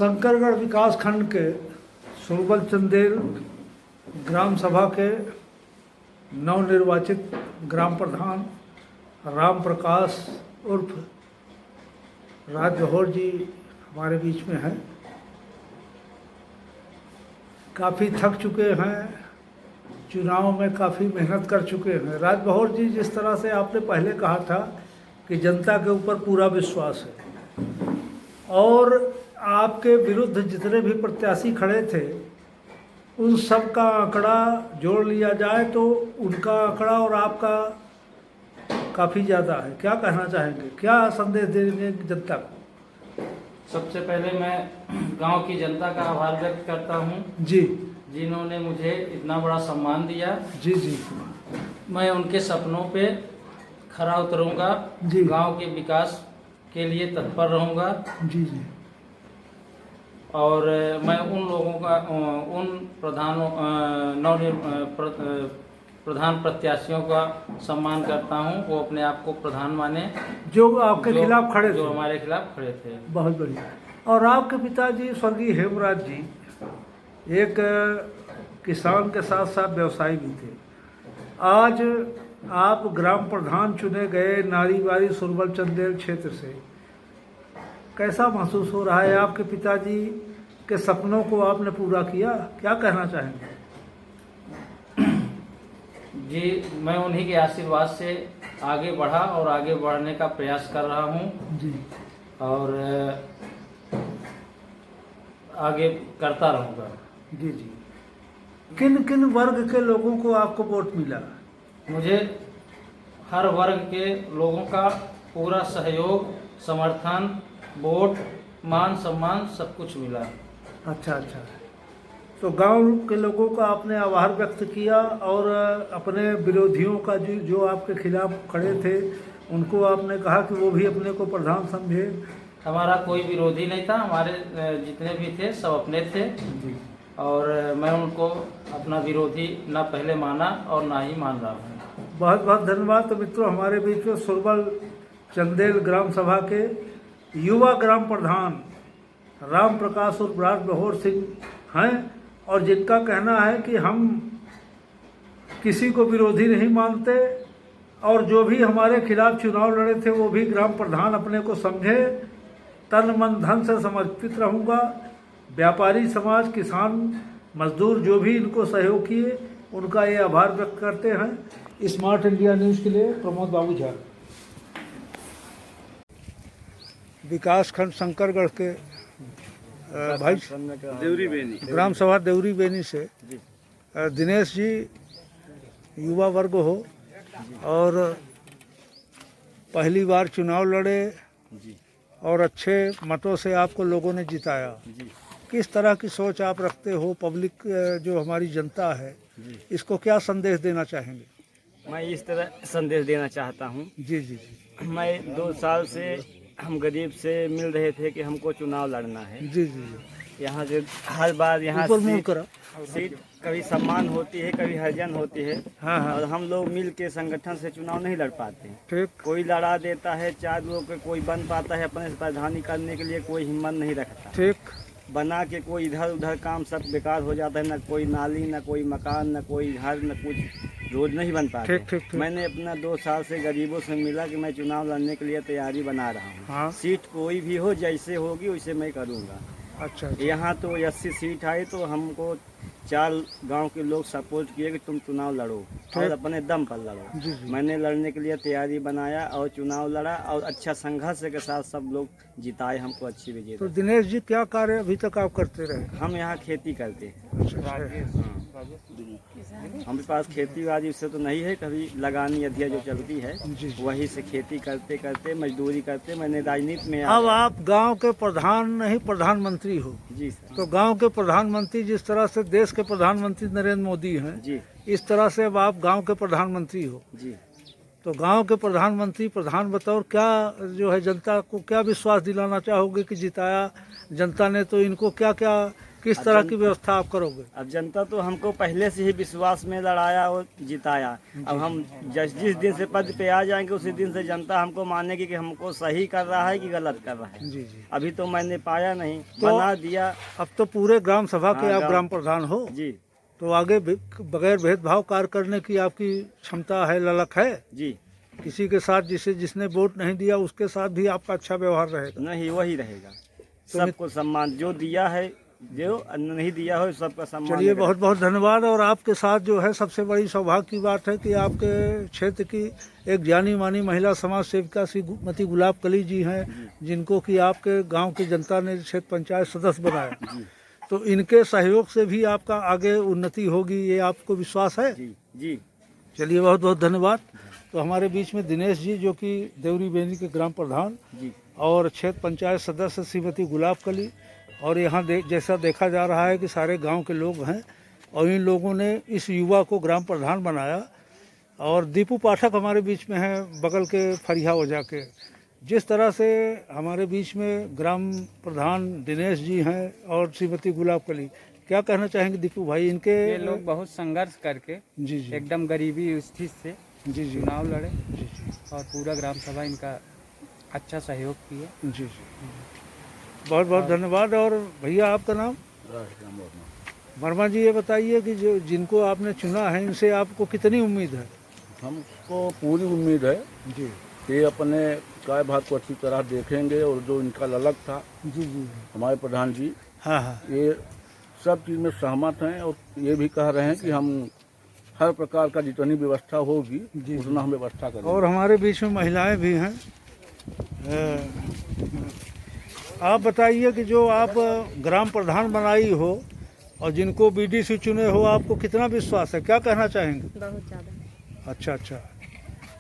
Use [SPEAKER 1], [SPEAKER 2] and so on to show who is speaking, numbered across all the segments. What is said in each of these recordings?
[SPEAKER 1] शंकरगढ़ विकास खंड के सुरबल चंदेल ग्राम सभा के नवनिर्वाचित ग्राम प्रधान राम प्रकाश उर्फ राज बहोर जी हमारे बीच में हैं। काफ़ी थक चुके हैं, चुनाव में काफ़ी मेहनत कर चुके हैं। राज बहोर जी, जिस तरह से आपने पहले कहा था कि जनता के ऊपर पूरा विश्वास है और आपके विरुद्ध जितने भी प्रत्याशी खड़े थे उन सब का आंकड़ा जोड़ लिया जाए तो उनका आंकड़ा और आपका काफ़ी ज़्यादा है। क्या कहना चाहेंगे, क्या संदेश देंगे जनता को?
[SPEAKER 2] सबसे पहले मैं गांव की जनता का आभार व्यक्त करता हूं
[SPEAKER 1] जी,
[SPEAKER 2] जिन्होंने मुझे इतना बड़ा सम्मान दिया।
[SPEAKER 1] जी जी
[SPEAKER 2] मैं उनके सपनों पे खरा उतरूंगा,
[SPEAKER 1] जी।
[SPEAKER 2] गांव के विकास के लिए तत्पर रहूंगा
[SPEAKER 1] जी जी
[SPEAKER 2] और मैं उन लोगों का उन प्रधान प्रत्याशियों का सम्मान करता हूं, वो अपने आप को प्रधान माने
[SPEAKER 1] जो आपके खिलाफ खड़े
[SPEAKER 2] जो
[SPEAKER 1] थे।
[SPEAKER 2] हमारे खिलाफ खड़े थे।
[SPEAKER 1] बहुत बढ़िया। और आपके पिताजी स्वर्गीय हेमराज जी एक किसान के साथ साथ व्यवसायी भी थे। आज आप ग्राम प्रधान चुने गए नारीवारी सुरबल चंदेल क्षेत्र से, कैसा महसूस हो रहा है? आपके पिताजी के सपनों को आपने पूरा किया, क्या कहना चाहेंगे?
[SPEAKER 2] जी, मैं उन्हीं के आशीर्वाद से आगे बढ़ा और आगे बढ़ने का प्रयास कर रहा हूं
[SPEAKER 1] जी
[SPEAKER 2] और आगे करता रहूंगा।
[SPEAKER 1] जी जी। किन किन वर्ग के लोगों को आपको वोट मिला?
[SPEAKER 2] मुझे हर वर्ग के लोगों का पूरा सहयोग, समर्थन, वोट, मान सम्मान सब कुछ मिला।
[SPEAKER 1] अच्छा अच्छा। तो गांव के लोगों का आपने आभार व्यक्त किया और अपने विरोधियों का जो आपके खिलाफ खड़े थे उनको आपने कहा कि वो भी अपने को प्रधान समझे।
[SPEAKER 2] हमारा कोई विरोधी नहीं था, हमारे जितने भी थे सब अपने थे
[SPEAKER 1] जी।
[SPEAKER 2] और मैं उनको अपना विरोधी ना पहले माना और ना ही मान रहा हूँ।
[SPEAKER 1] बहुत बहुत धन्यवाद। तो मित्रों, हमारे बीच में सुरबल चंदेल ग्राम सभा के युवा ग्राम प्रधान राम प्रकाश उर्फ राज बहोर सिंह हैं और जिनका कहना है कि हम किसी को विरोधी नहीं मानते और जो भी हमारे खिलाफ चुनाव लड़े थे वो भी ग्राम प्रधान अपने को समझे, तन मन धन से समर्पित रहूँगा। व्यापारी समाज, किसान, मजदूर जो भी इनको सहयोग किए उनका ये आभार व्यक्त करते हैं। स्मार्ट इंडिया न्यूज़ के लिए प्रमोद बाबू झा। विकास खंड शंकरगढ़ के भाई
[SPEAKER 3] देवरी बेनी
[SPEAKER 1] ग्राम सभा देवरी बेनी से दिनेश जी युवा वर्ग हो और पहली बार चुनाव लड़े
[SPEAKER 3] जी
[SPEAKER 1] और अच्छे मतों से आपको लोगों ने जिताया।
[SPEAKER 3] जी
[SPEAKER 1] किस तरह की सोच आप रखते हो? पब्लिक जो हमारी जनता है इसको क्या संदेश देना चाहेंगे?
[SPEAKER 3] मैं इस तरह संदेश देना चाहता हूँ।
[SPEAKER 1] जी जी जी
[SPEAKER 3] मैं 2 साल से हम गरीब से मिल रहे थे कि हमको चुनाव लड़ना है।
[SPEAKER 1] जी जी जी।
[SPEAKER 3] यहाँ से हर बार यहाँ
[SPEAKER 1] ऊपर मुंह करा।
[SPEAKER 3] सीट कभी सम्मान होती है, कभी हर्जन होती है।
[SPEAKER 1] हाँ हाँ
[SPEAKER 3] और हम लोग मिल के संगठन से चुनाव नहीं लड़ पाते।
[SPEAKER 1] ठीक।
[SPEAKER 3] कोई लड़ा देता है, 4 लोग के कोई बन पाता है, अपने से प्रधानी करने के लिए कोई हिम्मत नहीं रखता।
[SPEAKER 1] ठीक।
[SPEAKER 3] बना के कोई इधर उधर काम सब बेकार हो जाता है, न कोई नाली, न कोई मकान, न कोई घर, न कुछ रोड नहीं बन पाते।
[SPEAKER 1] ठीक ठीक ठीक।
[SPEAKER 3] मैंने अपना 2 साल से गरीबों से मिला कि मैं चुनाव लड़ने के लिए तैयारी बना रहा हूँ।
[SPEAKER 1] हाँ।
[SPEAKER 3] सीट कोई भी हो, जैसे होगी वैसे मैं करूँगा।
[SPEAKER 1] अच्छा अच्छा।
[SPEAKER 3] यहाँ तो 80 सीट आई तो हमको 4 गांव के लोग सपोर्ट किए कि तुम चुनाव लड़ो और अपने दम पर लड़ो।
[SPEAKER 1] जी जी।
[SPEAKER 3] मैंने लड़ने के लिए तैयारी बनाया और चुनाव लड़ा और अच्छा संघर्ष के साथ सब लोग जिताए हमको अच्छी विजय।
[SPEAKER 1] तो दिनेश जी, क्या कार्य अभी तक आप करते रहे?
[SPEAKER 3] हम यहाँ खेती करते हैं।
[SPEAKER 1] अच्छा अच्छा।
[SPEAKER 3] हमारे पास खेती बाड़ी से तो नहीं है, कभी लगानी अधिया जो चलती है
[SPEAKER 1] जी।
[SPEAKER 3] वही से खेती करते करते मजदूरी करते मैंने राजनीति में
[SPEAKER 1] अब आप गांव के प्रधान नहीं प्रधानमंत्री हो,
[SPEAKER 3] जी सर।
[SPEAKER 1] तो गांव के प्रधानमंत्री जिस तरह से देश के प्रधानमंत्री नरेंद्र मोदी हैं
[SPEAKER 3] जी
[SPEAKER 1] इस तरह से अब आप गांव के प्रधानमंत्री हो,
[SPEAKER 3] जी
[SPEAKER 1] तो गांव के प्रधानमंत्री प्रधान बतौर क्या जो है जनता को क्या विश्वास दिलाना चाहोगे कि जिताया जनता ने तो इनको क्या क्या किस तरह की व्यवस्था आप करोगे?
[SPEAKER 3] अब जनता तो हमको पहले से ही विश्वास में लड़ाया और जिताया। अब हम जिस दिन से पद पे आ जाएंगे उसी दिन से जनता हमको मानेगी कि हमको सही कर रहा है कि गलत कर रहा है।
[SPEAKER 1] जी जी।
[SPEAKER 3] अभी तो मैंने पाया नहीं,
[SPEAKER 1] तो
[SPEAKER 3] बना दिया।
[SPEAKER 1] अब तो पूरे ग्राम सभा के
[SPEAKER 3] हाँ,
[SPEAKER 1] आप ग्राम प्रधान हो,
[SPEAKER 3] जी
[SPEAKER 1] तो आगे बगैर भेदभाव कार्य करने की आपकी क्षमता है, ललक है।
[SPEAKER 3] जी।
[SPEAKER 1] किसी के साथ जिसने वोट नहीं दिया उसके साथ भी आपका अच्छा व्यवहार रहेगा।
[SPEAKER 3] नहीं, वही रहेगा। सबको सम्मान, जो दिया है, जो नहीं दिया हो, सबका सम्मान।
[SPEAKER 1] चलिए, बहुत बहुत धन्यवाद। और आपके साथ जो है सबसे बड़ी सौभाग्य की बात है कि आपके क्षेत्र की एक जानी मानी महिला समाज सेविका श्रीमती गुलाब कली जी हैं, जिनको कि आपके गांव की जनता ने क्षेत्र पंचायत सदस्य बनाया। तो इनके सहयोग से भी आपका आगे उन्नति होगी, ये आपको विश्वास है?
[SPEAKER 3] जी जी।
[SPEAKER 1] चलिए, बहुत बहुत धन्यवाद। तो हमारे बीच में दिनेश जी, जो कि देवरी बेनी के ग्राम प्रधान
[SPEAKER 3] जी
[SPEAKER 1] और क्षेत्र पंचायत सदस्य श्रीमती गुलाब कली, और यहाँ जैसा देखा जा रहा है कि सारे गांव के लोग हैं, और इन लोगों ने इस युवा को ग्राम प्रधान बनाया। और दीपू पाठक हमारे बीच में हैं, बगल के फरिया वजह के। जिस तरह से हमारे बीच में ग्राम प्रधान दिनेश जी हैं और श्रीमती गुलाब कली, क्या कहना चाहेंगे दीपू भाई इनके?
[SPEAKER 4] ये लोग बहुत संघर्ष करके
[SPEAKER 1] जी जी
[SPEAKER 4] एकदम गरीबी स्थिति से
[SPEAKER 1] जी जी
[SPEAKER 4] चुनाव लड़े
[SPEAKER 1] जी जी
[SPEAKER 4] और पूरा ग्राम सभा इनका अच्छा सहयोग किया।
[SPEAKER 1] जी जी। बहुत बहुत धन्यवाद। और भैया, आपका नाम? वर्मा जी, ये बताइए कि जो जिनको आपने चुना है, इनसे आपको कितनी उम्मीद है?
[SPEAKER 5] हमको पूरी उम्मीद है
[SPEAKER 1] जी
[SPEAKER 5] कि अपने काय भाग को अच्छी तरह देखेंगे, और जो इनका ललक था
[SPEAKER 1] जी जी।
[SPEAKER 5] हमारे प्रधान जी,
[SPEAKER 1] हाँ हाँ।
[SPEAKER 5] ये सब चीज़ में सहमत हैं, और ये भी कह रहे हैं कि हम हर प्रकार का जितनी व्यवस्था होगी
[SPEAKER 1] जी।
[SPEAKER 5] उतना हम व्यवस्था करेंगे।
[SPEAKER 1] और हमारे बीच में महिलाएं भी हैं। आप बताइए कि जो आप ग्राम प्रधान बनाई हो और जिनको बीडीसी चुने हो, आपको कितना विश्वास है, क्या कहना चाहेंगे?
[SPEAKER 6] बहुत ज़्यादा।
[SPEAKER 1] अच्छा अच्छा,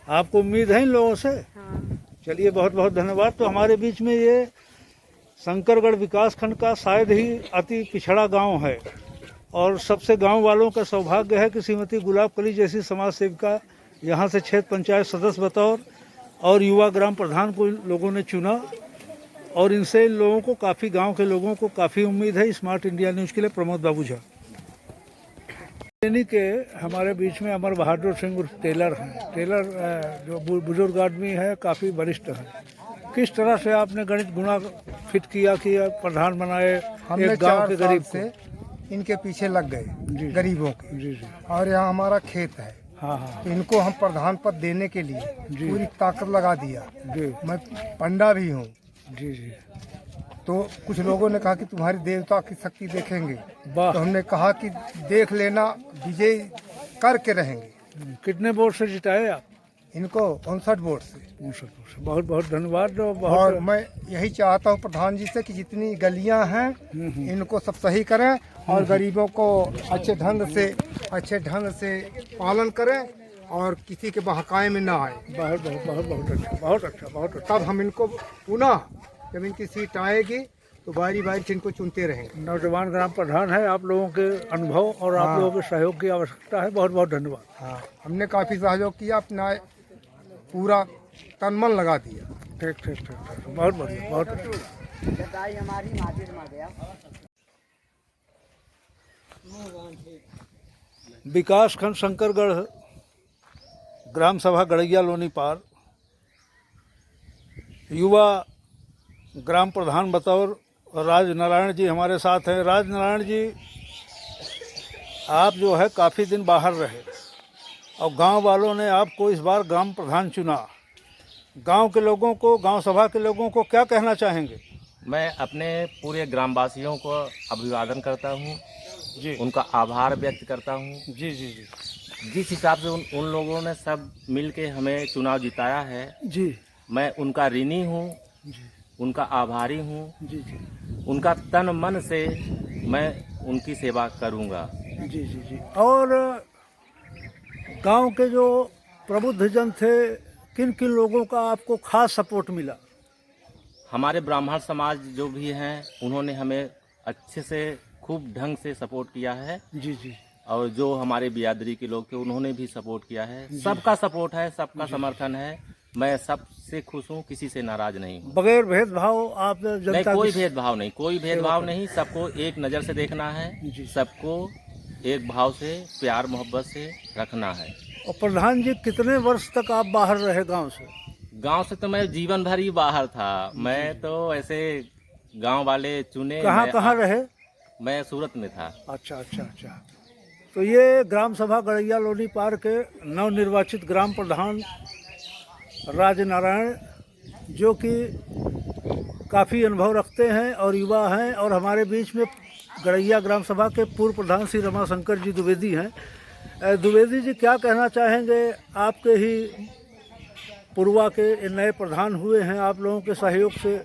[SPEAKER 1] आपको उम्मीद है इन लोगों से?
[SPEAKER 6] हाँ।
[SPEAKER 1] चलिए, बहुत बहुत धन्यवाद। तो हमारे बीच में ये शंकरगढ़ विकासखंड का शायद ही अति पिछड़ा गांव है, और सबसे गांव वालों का सौभाग्य है कि श्रीमती गुलाब कली जैसी समाज सेविका यहाँ से क्षेत्र पंचायत सदस्य बतौर और युवा ग्राम प्रधान को इन लोगों ने चुना, और इनसे इन लोगों को काफ़ी, गांव के लोगों को काफ़ी उम्मीद है। स्मार्ट इंडिया न्यूज़ के लिए प्रमोद बाबू झा। के हमारे बीच में अमर बहादुर सिंह उर्फ टेलर हैं। टेलर जो बुजुर्ग आदमी है, काफ़ी वरिष्ठ हैं। किस तरह से आपने गणित गुणा फिट किया कि प्रधान बनाए
[SPEAKER 7] हमने
[SPEAKER 1] एक गांव के
[SPEAKER 7] 4
[SPEAKER 1] गरीब
[SPEAKER 7] साल
[SPEAKER 1] को?
[SPEAKER 7] से इनके पीछे लग गए, गरीबों के।
[SPEAKER 1] जी जी।
[SPEAKER 7] और यहाँ हमारा खेत है,
[SPEAKER 1] हाँ हाँ
[SPEAKER 7] तो इनको हम प्रधान पद देने के लिए पूरी ताकत लगा दिया।
[SPEAKER 1] जी
[SPEAKER 7] मैं पंडा भी हूँ,
[SPEAKER 1] जी जी।
[SPEAKER 7] तो कुछ लोगों ने कहा कि तुम्हारी देवता की शक्ति देखेंगे,
[SPEAKER 1] वाह।
[SPEAKER 7] तो हमने कहा कि देख लेना, विजय करके रहेंगे।
[SPEAKER 1] कितने वोट से जिताए आप?
[SPEAKER 7] इनको 59 वोट से।
[SPEAKER 1] बहुत बहुत धन्यवाद। और
[SPEAKER 7] और
[SPEAKER 1] बहुत
[SPEAKER 7] मैं यही चाहता हूँ प्रधान जी से कि जितनी गलियां हैं इनको सब सही करें, और गरीबों को अच्छे ढंग से पालन करें, और किसी के बहकाए में ना आए।
[SPEAKER 1] बहुत बहुत बहुत बहुत अच्छा, बहुत अच्छा, बहुत अच्छा।
[SPEAKER 7] तब हम इनको पुनः, जब इनकी सीट आएगी तो बारी बारी से इनको चुनते रहेंगे।
[SPEAKER 1] नौजवान ग्राम प्रधान है, आप लोगों के अनुभव और आप लोगों के सहयोग की आवश्यकता है। बहुत बहुत धन्यवाद।
[SPEAKER 7] हाँ, हमने काफ़ी सहयोग किया, अपना पूरा तन मन लगा दिया।
[SPEAKER 1] ठीक ठीक ठीक ठीक, बहुत बढ़िया, बहुत अच्छा। विकास खंड शंकरगढ़, ग्राम सभा गड़ैया लोनी पार, युवा ग्राम प्रधान बतौर राज नारायण जी हमारे साथ हैं। राज नारायण जी, आप जो है काफ़ी दिन बाहर रहे और गांव वालों ने आपको इस बार ग्राम प्रधान चुना। गांव के लोगों को, गांव सभा के लोगों को क्या कहना चाहेंगे?
[SPEAKER 8] मैं अपने पूरे ग्रामवासियों को अभिवादन करता हूँ
[SPEAKER 1] जी,
[SPEAKER 8] उनका आभार व्यक्त करता हूँ।
[SPEAKER 1] जी जी जी
[SPEAKER 8] जिस हिसाब से उन लोगों ने सब मिल के हमें चुनाव जिताया है,
[SPEAKER 1] जी
[SPEAKER 8] मैं उनका ऋणी हूँ,
[SPEAKER 1] जी
[SPEAKER 8] उनका आभारी हूँ।
[SPEAKER 1] जी जी
[SPEAKER 8] उनका तन मन से मैं उनकी सेवा करूँगा।
[SPEAKER 1] जी जी जी। और गांव के जो प्रबुद्ध जन थे, किन किन लोगों का आपको खास सपोर्ट मिला?
[SPEAKER 8] हमारे ब्राह्मण समाज जो भी हैं, उन्होंने हमें अच्छे से खूब ढंग से सपोर्ट किया है।
[SPEAKER 1] जी जी
[SPEAKER 8] और जो हमारे बिरादरी के लोग थे, उन्होंने भी सपोर्ट किया है। सबका सपोर्ट है, सबका समर्थन है। मैं सबसे खुश हूँ, किसी से नाराज नहीं हूँ।
[SPEAKER 1] बगैर भेदभाव आप
[SPEAKER 8] नहीं,
[SPEAKER 1] जनता
[SPEAKER 8] कोई
[SPEAKER 1] की
[SPEAKER 8] भेदभाव नहीं, कोई भेदभाव नहीं, सबको एक नज़र से देखना है, सबको एक भाव से प्यार मोहब्बत से रखना है।
[SPEAKER 1] और प्रधान जी कितने वर्ष तक आप बाहर रहे गांव से?
[SPEAKER 8] गांव से तो मैं जीवन भर ही बाहर था। मैं तो ऐसे गांव वाले चुने।
[SPEAKER 1] कहाँ
[SPEAKER 8] मैं-
[SPEAKER 1] कहाँ रहे?
[SPEAKER 8] मैं सूरत में था।
[SPEAKER 1] अच्छा अच्छा अच्छा। तो ये ग्राम सभा गड़ैया लोनी पार के नवनिर्वाचित ग्राम प्रधान राजनारायण, जो कि काफ़ी अनुभव रखते हैं और युवा हैं, और हमारे बीच में गड़ैया ग्राम सभा के पूर्व प्रधान श्री रमाशंकर जी द्विवेदी हैं। द्विवेदी जी, क्या कहना चाहेंगे? आपके ही पूर्वा के नए प्रधान हुए हैं, आप लोगों के सहयोग से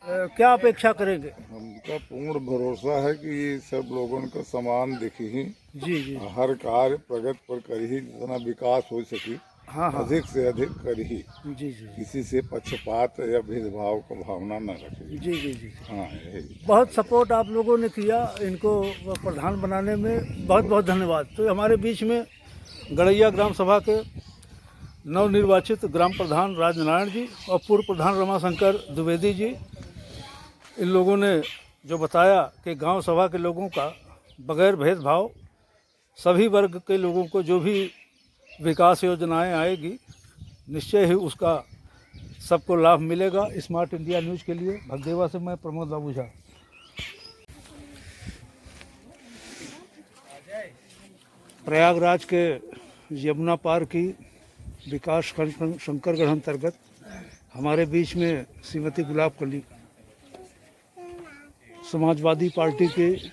[SPEAKER 1] क्या अपेक्षा करेंगे?
[SPEAKER 6] हमका पूर्ण भरोसा है कि ये सब लोगों का समान देखी ही,
[SPEAKER 1] जी जी।
[SPEAKER 6] हर कार्य प्रगति पर करी ही, जितना विकास हो सकी
[SPEAKER 1] हाँ हाँ।
[SPEAKER 6] अधिक से अधिक करी ही,
[SPEAKER 1] जी जी
[SPEAKER 6] किसी से पक्षपात या भेदभाव का भावना न रखी।
[SPEAKER 1] जी जी जी।
[SPEAKER 6] हाँ, यही।
[SPEAKER 1] बहुत सपोर्ट आप लोगों ने किया इनको प्रधान बनाने में, बहुत बहुत धन्यवाद। तो हमारे बीच में गड़ैया ग्राम सभा के नवनिर्वाचित ग्राम प्रधान राजनारायण जी और पूर्व प्रधान रमाशंकर द्विवेदी जी, इन लोगों ने जो बताया कि गांव सभा के लोगों का बगैर भेदभाव सभी वर्ग के लोगों को जो भी विकास योजनाएं आएगी, निश्चय ही उसका सबको लाभ मिलेगा। स्मार्ट इंडिया न्यूज़ के लिए भगदेवा से मैं प्रमोद बाबू झा। प्रयागराज के यमुना पार की विकास खंड शंकरगढ़ अंतर्गत हमारे बीच में श्रीमती गुलाब कली, समाजवादी पार्टी की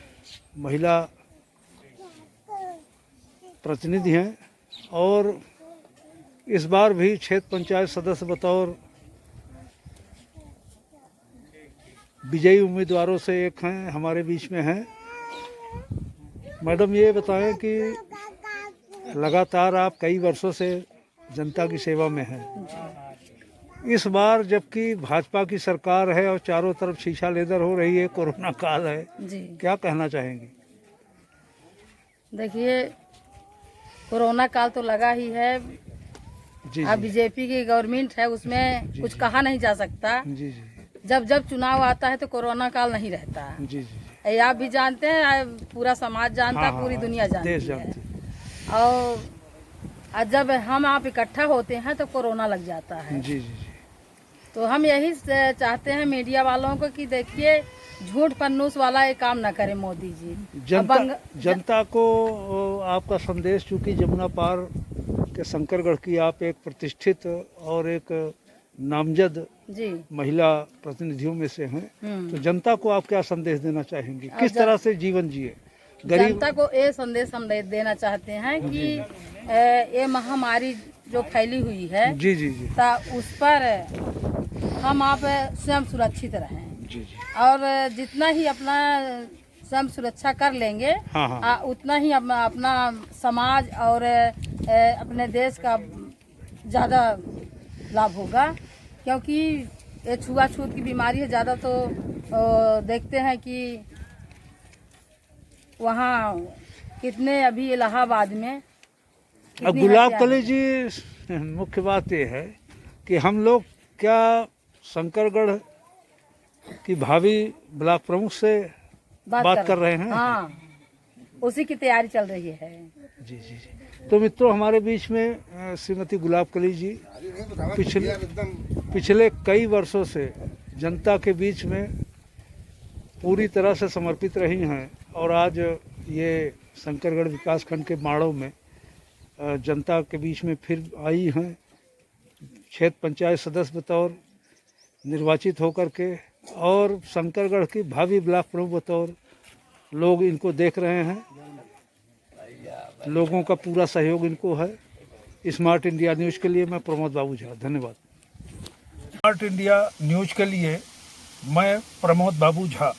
[SPEAKER 1] महिला प्रतिनिधि हैं, और इस बार भी क्षेत्र पंचायत सदस्य बतौर विजयी उम्मीदवारों से एक हैं, हमारे बीच में हैं। मैडम, ये बताएं कि लगातार आप कई वर्षों से जनता की सेवा में हैं, इस बार जबकि भाजपा की सरकार है और चारों तरफ शीशा लेदर हो रही है, कोरोना काल है
[SPEAKER 9] जी,
[SPEAKER 1] क्या कहना चाहेंगी?
[SPEAKER 9] देखिए कोरोना काल तो लगा ही है।
[SPEAKER 1] जी
[SPEAKER 9] अब
[SPEAKER 1] जी
[SPEAKER 9] बीजेपी की गवर्नमेंट है, उसमें कुछ कहा नहीं जा सकता।
[SPEAKER 1] जी जी
[SPEAKER 9] जब जब चुनाव आता है तो कोरोना काल नहीं रहता।
[SPEAKER 1] जी जी।
[SPEAKER 9] ये आप भी जानते हैं, पूरा समाज जानता है,
[SPEAKER 1] हाँ,
[SPEAKER 9] पूरी
[SPEAKER 1] हाँ,
[SPEAKER 9] दुनिया जानती
[SPEAKER 1] देश
[SPEAKER 9] है।
[SPEAKER 1] जानती
[SPEAKER 9] और जब हम आप इकट्ठा होते हैं तो कोरोना लग जाता है।
[SPEAKER 1] जी जी जी।
[SPEAKER 9] तो हम यही चाहते हैं मीडिया वालों को कि देखिए झूठ फन्नूस वाला ये काम ना करे मोदी जी।
[SPEAKER 1] जनता को आपका संदेश, चूंकि जमुना पार के शंकरगढ़ की आप एक प्रतिष्ठित और एक नामजद
[SPEAKER 9] जी
[SPEAKER 1] महिला प्रतिनिधियों में से हैं, तो जनता को आप क्या संदेश देना चाहेंगी? किस तरह से जीवन जिए?
[SPEAKER 9] जनता को ये संदेश हम देना चाहते हैं कि ये महामारी जो फैली हुई है,
[SPEAKER 1] जी जी जी
[SPEAKER 9] उस पर हम आप स्वयं सुरक्षित रहें।
[SPEAKER 1] जी जी।
[SPEAKER 9] और जितना ही अपना स्वयं सुरक्षा कर लेंगे,
[SPEAKER 1] हाँ, हाँ।
[SPEAKER 9] उतना ही अपना समाज और अपने देश का ज़्यादा लाभ होगा। क्योंकि ये छुआछूत की बीमारी है, ज़्यादा तो देखते हैं कि वहाँ कितने अभी इलाहाबाद में
[SPEAKER 1] अब गुलाब कली जी, मुख्य बात ये है कि हम लोग क्या शंकरगढ़ की भावी ब्लॉक प्रमुख से बात कर रहे हैं?
[SPEAKER 9] हाँ, उसी की तैयारी चल रही है।
[SPEAKER 1] जी जी जी। तो मित्रों, हमारे बीच में श्रीमती गुलाब कली जी पिछले कई वर्षों से जनता के बीच में पूरी तरह से समर्पित रही हैं, और आज ये शंकरगढ़ विकासखंड के माड़ों में जनता के बीच में फिर आई हैं, क्षेत्र पंचायत सदस्य बतौर निर्वाचित होकर के, और शंकरगढ़ की भावी ब्लॉक प्रमुख बतौर लोग इनको देख रहे हैं। लोगों का पूरा सहयोग इनको है। स्मार्ट इंडिया न्यूज़ के लिए मैं प्रमोद बाबू झा, धन्यवाद। स्मार्ट इंडिया न्यूज़ के लिए मैं प्रमोद बाबू झा।